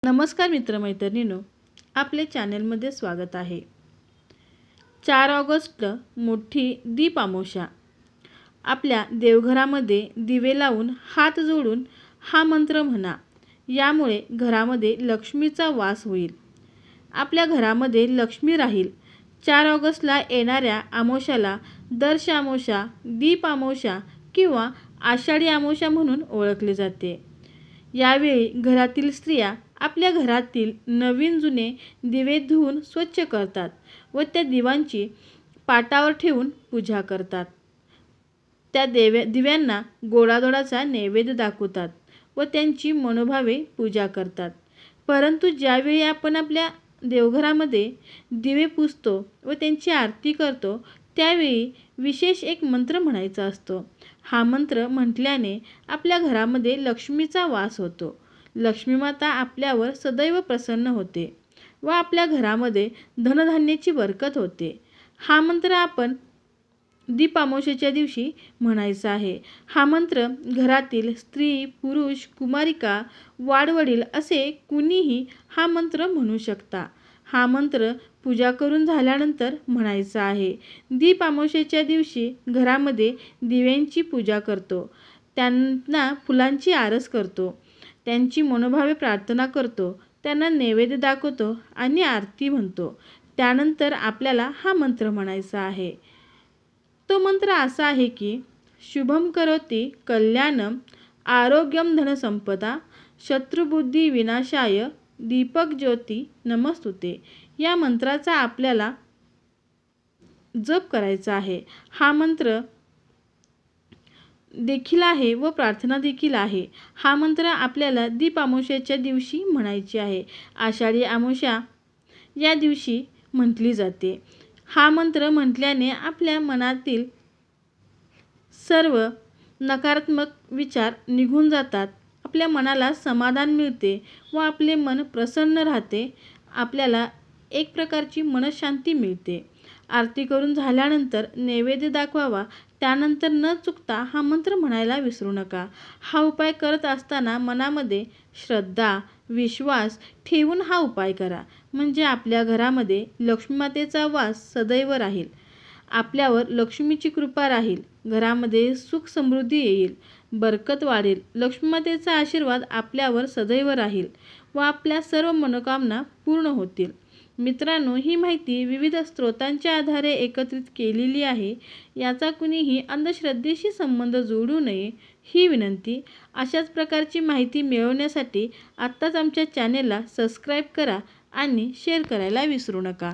नमस्कार मित्रमैत्रिणींनो, आपले चॅनलमध्ये स्वागत आहे। 4 ऑगस्ट मोठी दीप अमावस्या। आपल्या देवघरामध्ये दिवे लावून हात जोडून हा मंत्र म्हणा। यामुळे घरामध्ये लक्ष्मीचा वास होईल, आपल्या घरामध्ये लक्ष्मी राहील। 4 ऑगस्टला येणाऱ्या अमावस्याला दर्श अमावस्या, दीप अमावस्या किंवा आषाढी अमावस्या म्हणून ओळखले जाते। यावेळी घरातील स्त्रिया आपल्या घरातील नवीन जुने दिवे धुवून स्वच्छ करतात व त्या दिव्यांची पाटावर ठेवून पूजा करतात। त्या दिव्यांना गोडाधोडाचा नैवेद्य दाखवतात व त्यांची मनोभावे पूजा करतात। परंतु ज्यावेळी आपण आपल्या देवघरामध्ये दिवे पुसतो व त्यांची आरती करतो त्यावेळी विशेष एक मंत्र म्हणायचा असतो। हा मंत्र म्हटल्याने आपल्या घरामध्ये लक्ष्मीचा वास होतो, लक्ष्मी माता आपल्यावर सदैव प्रसन्न होते व आपल्या घरामध्ये धनधान्याची बरकत होते। हा मंत्र आपण दीप अमावस्येच्या दिवशी म्हणायचा आहे। हा मंत्र घरातील स्त्री, पुरुष, कुमारिका, वाडवडील असे कुणीही हा मंत्र म्हणू शकता। हा मंत्र पूजा करून झाल्यानंतर म्हणायचा आहे। दीप अमावस्येच्या दिवशी घरामध्ये दिव्यांची पूजा करतो, त्यांना फुलांची आरस करतो, त्यांची मनोभावे प्रार्थना करतो, त्यांना नैवेद्य दाखवतो आणि आरती म्हणतो। त्यानंतर आपल्याला हा मंत्र म्हणायचा आहे। तो मंत्र असा आहे की शुभम करोति कल्याणम आरोग्यम धनसंपदा शत्रुबुद्धी विनाशाय दीपक ज्योती नमस्तुते। या मंत्राचा आपल्याला जप करायचा आहे। हा मंत्र देखील आहे व प्रार्थना देखील आहे। हा मंत्र आपल्याला दीप अमावस्येच्या दिवशी म्हणायची आहे। आषाढी अमावस्या या दिवशी म्हटली जाते। हा मंत्र म्हटल्याने आपल्या मनातील सर्व नकारात्मक विचार निघून जातात, आपल्या मनाला समाधान मिळते व आपले मन प्रसन्न राहते, आपल्याला एक प्रकारची मनशांती मिळते। आरती करून झाल्यानंतर नैवेद्य दाखवावा, त्यानंतर न चुकता हा मंत्र म्हणायला विसरू नका। हा उपाय करत असताना मनामध्ये श्रद्धा, विश्वास ठेवून हा उपाय करा, म्हणजे आपल्या घरामध्ये लक्ष्मी मातेचा वास सदैव राहील, आपल्यावर लक्ष्मीची कृपा राहील, घरामध्ये सुख समृद्धी येईल, बरकत वाढेल, लक्ष्मी मातेचा आशीर्वाद आपल्यावर सदैव राहील व आपल्या सर्व मनोकामना पूर्ण होतील। मित्रांनो, ही माहिती विविध स्रोतांच्या आधारे एकत्रित केलेली आहे, याचा कुणीही अंधश्रद्धेशी संबंध जोडू नये ही विनंती। अशाच प्रकारची माहिती मिळवण्यासाठी आत्ताच आमच्या चॅनेलला सबस्क्राईब करा आणि शेअर करायला विसरू नका।